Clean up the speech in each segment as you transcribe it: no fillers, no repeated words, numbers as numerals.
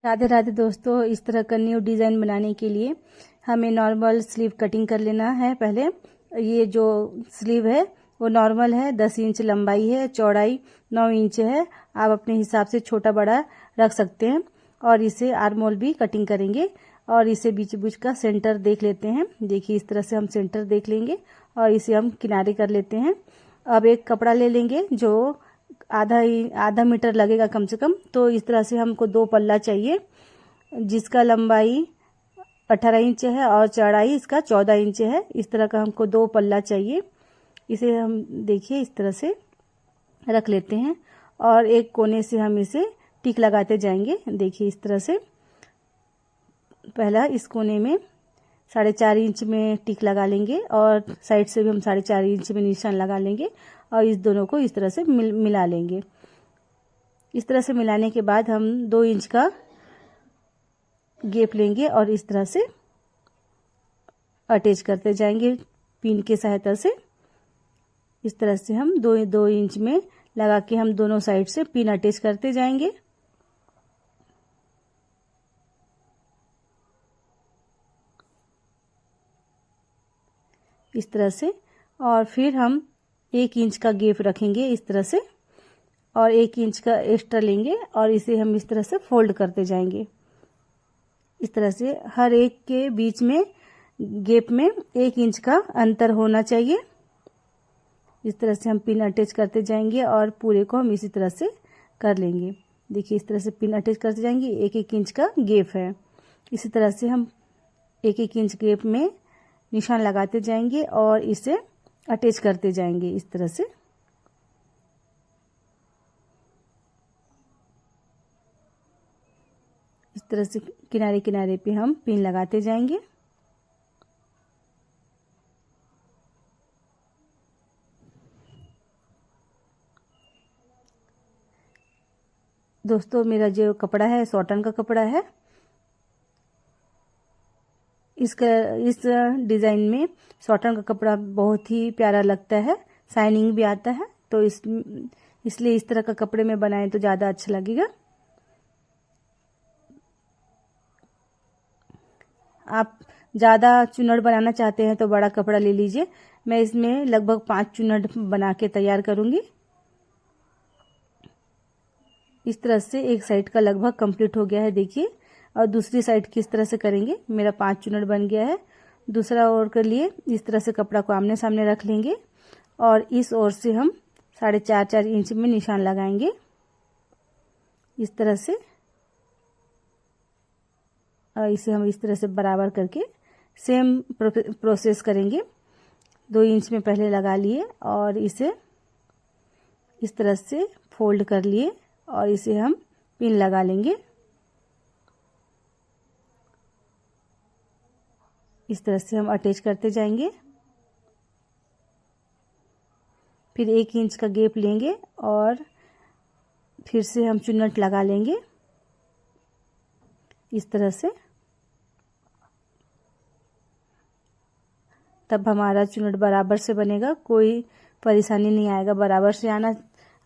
राधे राधे दोस्तों, इस तरह का न्यू डिज़ाइन बनाने के लिए हमें नॉर्मल स्लीव कटिंग कर लेना है। पहले ये जो स्लीव है वो नॉर्मल है, 10 इंच लंबाई है, चौड़ाई 9 इंच है। आप अपने हिसाब से छोटा बड़ा रख सकते हैं। और इसे आर्म होल भी कटिंग करेंगे और इसे बीच बीच का सेंटर देख लेते हैं। देखिए इस तरह से हम सेंटर देख लेंगे और इसे हम किनारे कर लेते हैं। अब एक कपड़ा ले लेंगे जो आधा मीटर लगेगा कम से कम। तो इस तरह से हमको 2 पल्ला चाहिए जिसका लंबाई 18 इंच है और चौड़ाई इसका 14 इंच है। इस तरह का हमको 2 पल्ला चाहिए। इसे हम देखिए इस तरह से रख लेते हैं और एक कोने से हम इसे टिक लगाते जाएंगे। देखिए इस तरह से पहला इस कोने में 4.5 इंच में टिक लगा लेंगे और साइड से भी हम 4.5 इंच में निशान लगा लेंगे और इस दोनों को इस तरह से मिला लेंगे। इस तरह से मिलाने के बाद हम 2 इंच का गैप लेंगे और इस तरह से अटैच करते जाएंगे पिन की सहायता से। इस तरह से हम 2 इंच में लगा के हम दोनों साइड से पिन अटैच करते जाएंगे। इस तरह से और फिर हम 1 इंच का गैप रखेंगे इस तरह से और 1 इंच का एक्स्ट्रा लेंगे और इसे हम इस तरह से फोल्ड करते जाएंगे। इस तरह से हर एक के बीच में गैप में 1 इंच का अंतर होना चाहिए। इस तरह से हम पिन अटैच करते जाएंगे और पूरे को हम इसी तरह से कर लेंगे। देखिए इस तरह से पिन अटैच करते जाएंगे, 1-1 इंच का गैप है। इसी तरह से हम 1-1 इंच गैप में निशान लगाते जाएंगे और इसे अटैच करते जाएंगे इस तरह से। इस तरह से किनारे किनारे पे हम पिन लगाते जाएंगे। दोस्तों मेरा जो कपड़ा है कॉटन का कपड़ा है। इस डिज़ाइन में कॉटन का कपड़ा बहुत ही प्यारा लगता है, शाइनिंग भी आता है। तो इसलिए इस तरह का कपड़े में बनाएं तो ज़्यादा अच्छा लगेगा। आप ज़्यादा चुन्नट बनाना चाहते हैं तो बड़ा कपड़ा ले लीजिए। मैं इसमें लगभग 5 चुन्नट बना के तैयार करूँगी। इस तरह से एक साइड का लगभग कंप्लीट हो गया है देखिए। और दूसरी साइड किस तरह से करेंगे, मेरा 5 चुन्नट बन गया है। दूसरा ओर के लिए इस तरह से कपड़ा को आमने सामने रख लेंगे और इस ओर से हम 4.5 इंच में निशान लगाएंगे इस तरह से। और इसे हम इस तरह से बराबर करके सेम प्रोसेस करेंगे। 2 इंच में पहले लगा लिए और इसे इस तरह से फोल्ड कर लिए और इसे हम पिन लगा लेंगे। इस तरह से हम अटैच करते जाएंगे। फिर 1 इंच का गैप लेंगे और फिर से हम चुन्नट लगा लेंगे इस तरह से। तब हमारा चुन्नट बराबर से बनेगा, कोई परेशानी नहीं आएगा। बराबर से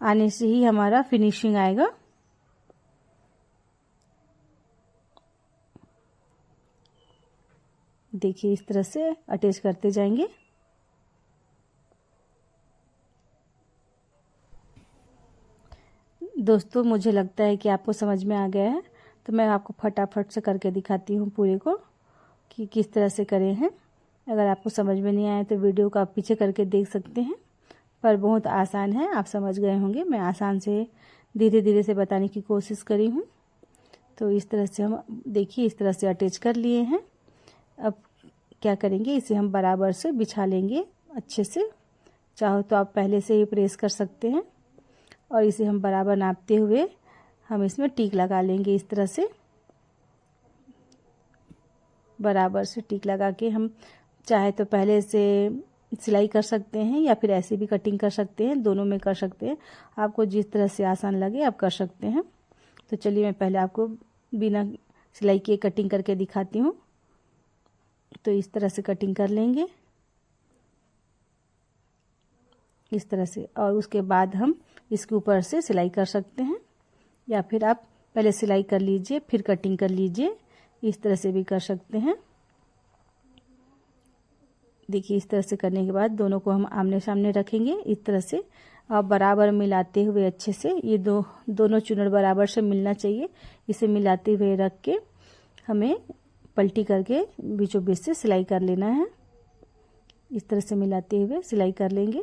आने से ही हमारा फिनिशिंग आएगा। देखिए इस तरह से अटैच करते जाएंगे। दोस्तों मुझे लगता है कि आपको समझ में आ गया है, तो मैं आपको फटाफट से करके दिखाती हूँ पूरे को कि किस तरह से करे हैं। अगर आपको समझ में नहीं आया तो वीडियो को आप पीछे करके देख सकते हैं, पर बहुत आसान है, आप समझ गए होंगे। मैं आसान से धीरे धीरे से बताने की कोशिश करी हूँ। तो इस तरह से हम देखिए इस तरह से अटैच कर लिए हैं। अब क्या करेंगे, इसे हम बराबर से बिछा लेंगे अच्छे से। चाहो तो आप पहले से ही प्रेस कर सकते हैं और इसे हम बराबर नापते हुए हम इसमें टिक लगा लेंगे इस तरह से। बराबर से टिक लगा के हम चाहे तो पहले से सिलाई कर सकते हैं या फिर ऐसे भी कटिंग कर सकते हैं, दोनों में कर सकते हैं। आपको जिस तरह से आसान लगे आप कर सकते हैं। तो चलिए मैं पहले आपको बिना सिलाई किए कटिंग करके दिखाती हूँ। तो इस तरह से कटिंग कर लेंगे इस तरह से, और उसके बाद हम इसके ऊपर से सिलाई कर सकते हैं या फिर आप पहले सिलाई कर लीजिए, फिर कटिंग कर लीजिए। इस तरह से भी कर सकते हैं। देखिए इस तरह से करने के बाद दोनों को हम आमने सामने रखेंगे। इस तरह से आप बराबर मिलाते हुए अच्छे से, ये दोनों चुनर बराबर से मिलना चाहिए। इसे मिलाते हुए रख के हमें पलटी करके बीचों बीच से सिलाई कर लेना है। इस तरह से मिलाते हुए सिलाई कर लेंगे।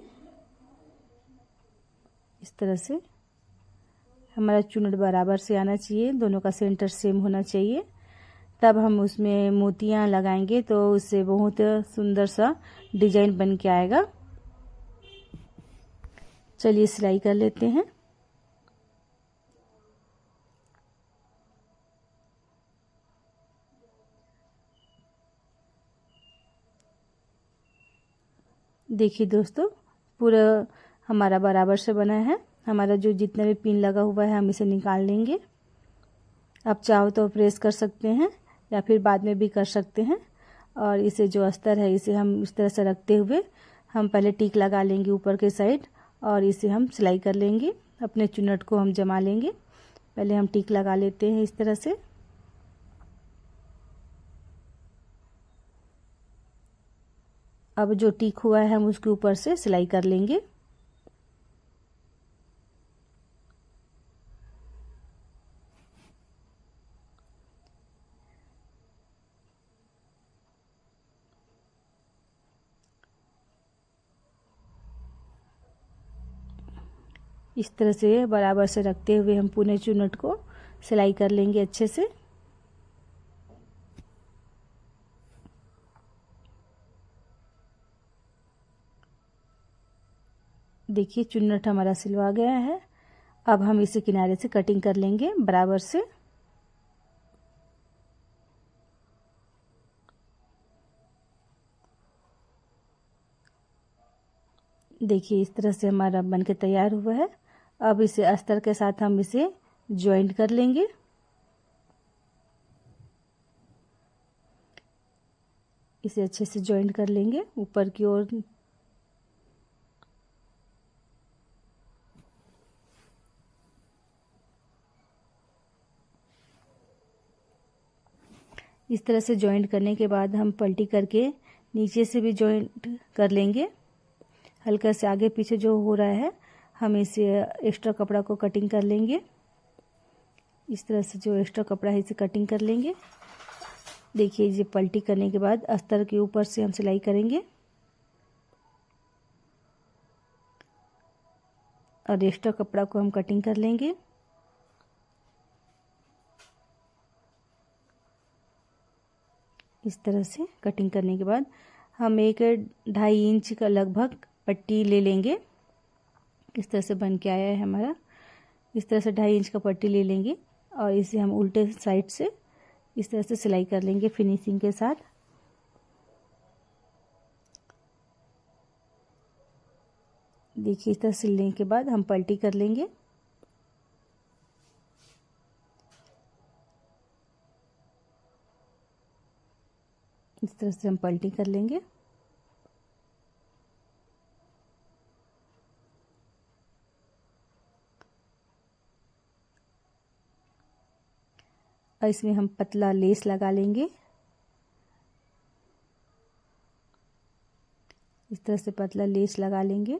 इस तरह से हमारा चुनर बराबर से आना चाहिए, दोनों का सेंटर सेम होना चाहिए। तब हम उसमें मोतियां लगाएंगे तो उससे बहुत सुंदर सा डिजाइन बन के आएगा। चलिए सिलाई कर लेते हैं। देखिए दोस्तों, पूरा हमारा बराबर से बना है। हमारा जो जितना भी पिन लगा हुआ है हम इसे निकाल लेंगे। आप चाहो तो प्रेस कर सकते हैं या फिर बाद में भी कर सकते हैं। और इसे जो अस्तर है इसे हम इस तरह से रखते हुए हम पहले टिक लगा लेंगे ऊपर के साइड और इसे हम सिलाई कर लेंगे। अपने चुन्नट को हम जमा लेंगे। पहले हम टिक लगा लेते हैं इस तरह से। अब जो टिक हुआ है हम उसके ऊपर से सिलाई कर लेंगे। इस तरह से बराबर से रखते हुए हम पूरे चुन्नट को सिलाई कर लेंगे अच्छे से। देखिए चुन्नट हमारा सिलवा गया है। अब हम इसे किनारे से कटिंग कर लेंगे बराबर से। देखिए इस तरह से हमारा बनके तैयार हुआ है। अब इसे अस्तर के साथ हम इसे ज्वाइंट कर लेंगे। इसे अच्छे से ज्वाइंट कर लेंगे ऊपर की ओर। इस तरह से ज्वाइंट करने के बाद हम पलटी करके नीचे से भी ज्वाइंट कर लेंगे। हल्का से आगे पीछे जो हो रहा है हम इसे एक्स्ट्रा कपड़ा को कटिंग कर लेंगे। इस तरह से जो एक्स्ट्रा कपड़ा है इसे कटिंग कर लेंगे। देखिए ये पलटी करने के बाद अस्तर के ऊपर से हम सिलाई करेंगे और एक्स्ट्रा कपड़ा को हम कटिंग कर लेंगे। इस तरह से कटिंग करने के बाद हम 1.5 इंच का लगभग पट्टी ले लेंगे। इस तरह से बन के आया है हमारा। इस तरह से 2.5 इंच का पट्टी ले लेंगे और इसे हम उल्टे साइड से इस तरह से सिलाई कर लेंगे फिनिशिंग के साथ। देखिए इस तरह सिलने के बाद हम पलटी कर लेंगे। इस तरह से हम पलटी कर लेंगे। और इसमें हम पतला लेस लगा लेंगे। इस तरह से पतला लेस लगा लेंगे।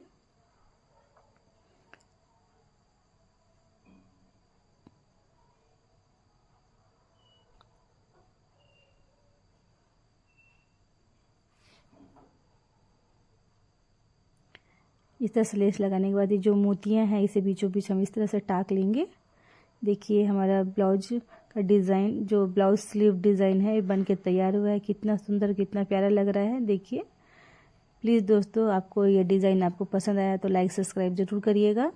इस तरह से लेस लगाने के बाद ये जो मोतियां हैं इसे बीचों बीच हम इस तरह से टाक लेंगे। देखिए हमारा ब्लाउज का डिज़ाइन, जो ब्लाउज स्लीव डिज़ाइन है, बन के तैयार हुआ है। कितना सुंदर, कितना प्यारा लग रहा है। देखिए प्लीज़ दोस्तों, आपको ये डिज़ाइन आपको पसंद आया तो लाइक सब्सक्राइब ज़रूर करिएगा।